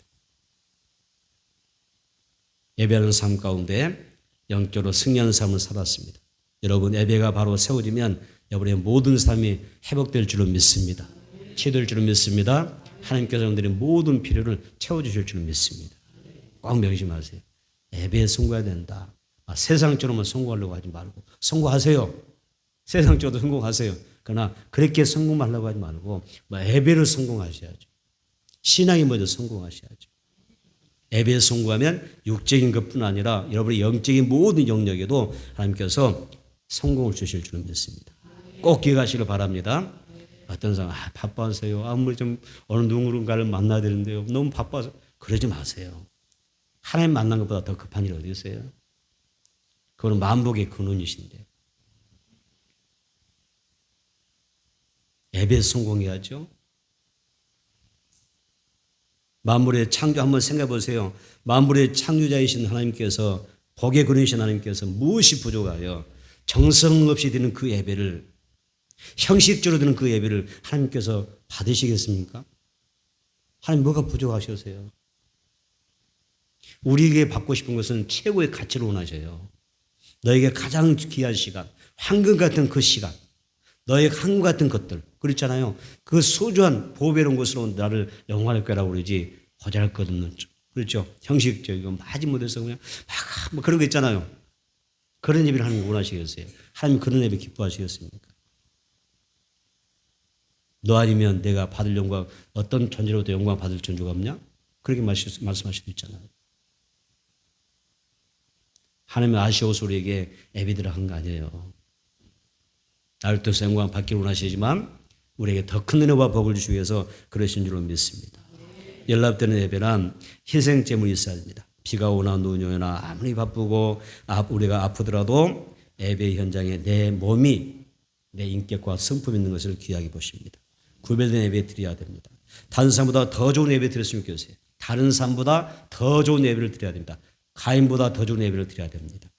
Speaker 1: 예배하는 삶 가운데 영적으로 승리하는 삶을 살았습니다. 여러분 예배가 바로 세워지면 여러분의 모든 삶이 회복될 줄로 믿습니다. 치유될 줄로 믿습니다. 하나님께서 여러분들의 모든 필요를 채워주실 줄로 믿습니다. 꼭 명심하세요. 예배에 성공해야 된다. 세상처럼만 성공하려고 하지 말고 성공하세요. 세상적으로 성공하세요. 그러나 그렇게 성공만 하려고 하지 말고 예배를 성공하셔야죠. 신앙이 먼저 성공하셔야죠. 예배에 성공하면 육적인 것뿐 아니라 여러분의 영적인 모든 영역에도 하나님께서 성공을 주실 줄 믿습니다. 꼭 기억하시길 바랍니다. 어떤 사람 바빠서요. 아무리 좀 어느 누군가를 만나야 되는데요. 너무 바빠서 그러지 마세요. 하나님 만난 것보다 더 급한 일이 어디 있어요? 그거는 만복의 근원이신데. 예배에 성공해야죠. 만물의 창조 한번 생각해 보세요. 만물의 창조자이신 하나님께서 복의 근원이신 하나님께서 무엇이 부족하여 정성 없이 드리는 그 예배를 형식적으로 드리는 그 예배를 하나님께서 받으시겠습니까? 하나님 뭐가 부족하셔서요? 우리에게 받고 싶은 것은 최고의 가치를 원하셔요. 너에게 가장 귀한 시간, 황금 같은 그 시간, 너의 황금 같은 것들 그렇잖아요. 그 소중한 보배로운 것으로 나를 영화를 꾀라고 그러지 보잘것없는 그렇죠. 형식적이고 하지 못해서 그냥 막 그런 거 있잖아요. 그런 예배를 하는 거 원하시겠어요? 하나님 그런 예배 기뻐하시겠습니까? 너 아니면 내가 받을 영광 어떤 존재로부터 영광 받을 존재가 없냐? 그렇게 말씀하실 수도 있잖아요. 하나님은 아쉬워서 우리에게 예배드려 한 거 아니에요. 나를 통해서 영광 받기를 원하시지만 우리에게 더 큰 은혜와 복을 주시기 위해서 그러신 줄로 믿습니다. 연락되는 예배란 희생제물이 있어야 됩니다. 비가 오나 눈이 오나 아무리 바쁘고 우리가 아프더라도 예배 현장에 내 몸이 내 인격과 성품 있는 것을 귀하게 보십니다. 구별된 예배 드려야 됩니다. 다른 사람보다 더 좋은 예배 드렸으면 좋겠어요. 다른 사람보다 더 좋은 예배를 드려야 됩니다. 가인보다 더 좋은 예배를 드려야 됩니다.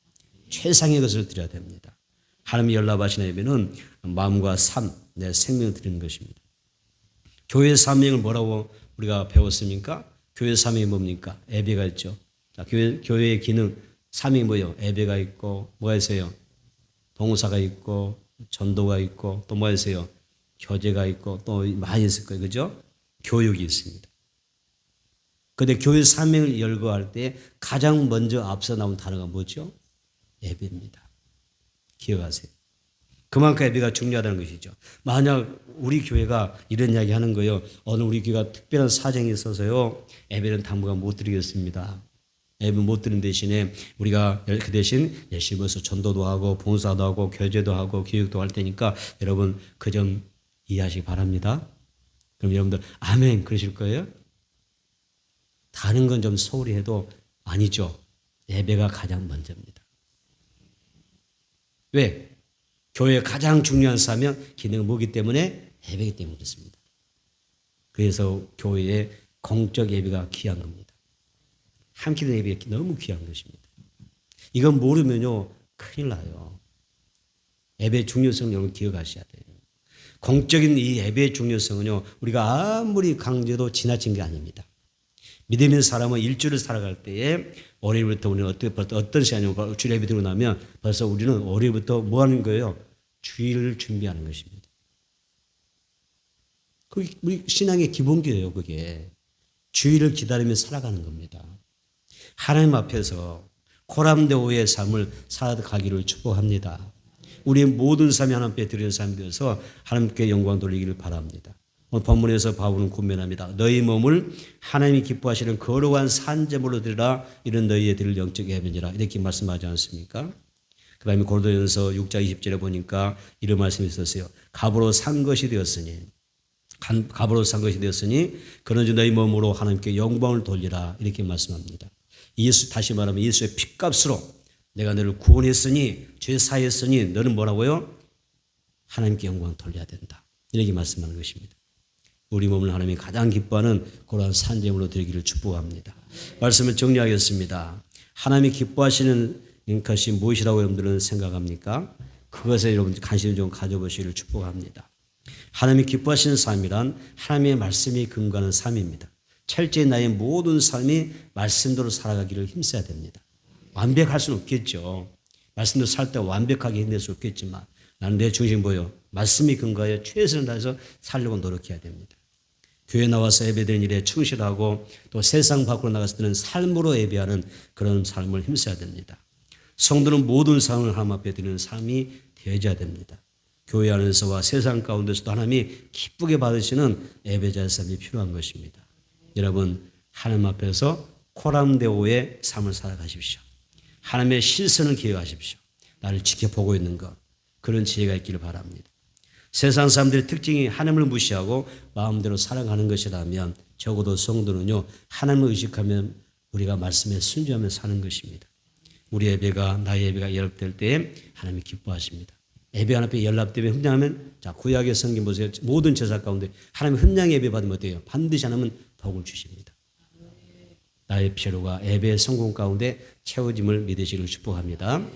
Speaker 1: 최상의 것을 드려야 됩니다. 하나님이 연락하시는 예배는 마음과 삶, 내 생명을 드리는 것입니다. 교회 사명을 뭐라고 우리가 배웠습니까? 교회 사명이 뭡니까? 예배가 있죠. 자, 교회의 기능, 삼위 뭐예요? 예배가 있고 뭐가 있어요? 동사가 있고 전도가 있고 또 뭐가 있어요? 교제가 있고 또 많이 있을 거예요. 그죠? 교육이 있습니다. 그런데 교회 사명을 열거할 때 가장 먼저 앞서 나온 단어가 뭐죠? 예배입니다. 기억하세요. 그만큼 예배가 중요하다는 것이죠. 만약 우리 교회가 이런 이야기 하는 거예요. 오늘 우리 교회가 특별한 사정이 있어서요. 예배는 당분간 못 드리겠습니다. 예배 못 드리는 대신에 우리가 그 대신 열심히 해서 전도도 하고 봉사도 하고 교제도 하고 교육도 할 테니까 여러분 그 점 이해하시기 바랍니다. 그럼 여러분들 아멘 그러실 거예요? 다른 건 좀 소홀히 해도 아니죠. 예배가 가장 먼저입니다. 왜? 교회의 가장 중요한 사명, 기능은 뭐기 때문에? 예배이기 때문에 그렇습니다. 그래서 교회의 공적 예배가 귀한 겁니다. 함께 드는 예배가 너무 귀한 것입니다. 이건 모르면요, 큰일 나요. 예배의 중요성을 여러분 기억하셔야 돼요. 공적인 이 예배의 중요성은요, 우리가 아무리 강조해도 지나친 게 아닙니다. 믿음의 사람은 일주일을 살아갈 때에 월요일부터 우리는 어떤 시간이면 주일 예배 드리고 나면 벌써 우리는 월요일부터 뭐 하는 거예요? 주일을 준비하는 것입니다. 그게 우리 신앙의 기본기예요. 그게 주일을 기다리며 살아가는 겁니다. 하나님 앞에서 코람데오의 삶을 살아가기를 축복합니다. 우리의 모든 삶이 하나님 앞에 드리는 삶이 되어서 하나님께 영광 돌리기를 바랍니다. 오늘 본문에서 바울은 권면합니다. 너희 몸을 하나님이 기뻐하시는 거룩한 산제물로 드리라. 이런 너희의 드릴 영적 예배니라. 이렇게 말씀하지 않습니까? 그 다음에 고린도전서 6장 20절에 보니까 이런 말씀이 있었어요. 값으로 산 것이 되었으니 그런즉 너희 몸으로 하나님께 영광을 돌리라. 이렇게 말씀합니다. 예수, 다시 말하면 예수의 핏값으로 내가 너를 구원했으니 죄 사했으니 너는 뭐라고요? 하나님께 영광 돌려야 된다. 이렇게 말씀하는 것입니다. 우리 몸을 하나님이 가장 기뻐하는 그러한 산제물로 드리기를 축복합니다. 말씀을 정리하겠습니다. 하나님이 기뻐하시는 것이 무엇이라고 여러분들은 생각합니까? 그것에 여러분들 관심을 좀 가져보시기를 축복합니다. 하나님이 기뻐하시는 삶이란 하나님의 말씀이 근거하는 삶입니다. 철저히 나의 모든 삶이 말씀대로 살아가기를 힘써야 됩니다. 완벽할 수는 없겠죠. 말씀대로 살 때 완벽하게 힘낼 수 없겠지만 나는 내 중심 보여 말씀이 근거하여 최선을 다해서 살려고 노력해야 됩니다. 교회 나와서 예배드리는 일에 충실하고 또 세상 밖으로 나갔을 때는 삶으로 예배하는 그런 삶을 힘써야 됩니다. 성도는 모든 삶을 하나님 앞에 드리는 삶이 되어야 됩니다. 교회 안에서와 세상 가운데서도 하나님이 기쁘게 받으시는 예배자의 삶이 필요한 것입니다. 여러분 하나님 앞에서 코람데오의 삶을 살아가십시오. 하나님의 실선을 기억하십시오. 나를 지켜보고 있는 것 그런 지혜가 있기를 바랍니다. 세상 사람들의 특징이 하나님을 무시하고 마음대로 살아가는 것이라면 적어도 성도는요 하나님을 의식하면 우리가 말씀에 순종하며 사는 것입니다. 우리 예배가 나의 예배가 연합될 때에 하나님이 기뻐하십니다. 예배 하나 앞에 연합되면 흠량하면 자 구약의 성경 보세요. 모든 제사 가운데 하나님 흠량 예배 받으면 어때요? 반드시 하나님은 복을 주십니다. 나의 필요가 예배의 성공 가운데 채워짐을 믿으시기를 축복합니다.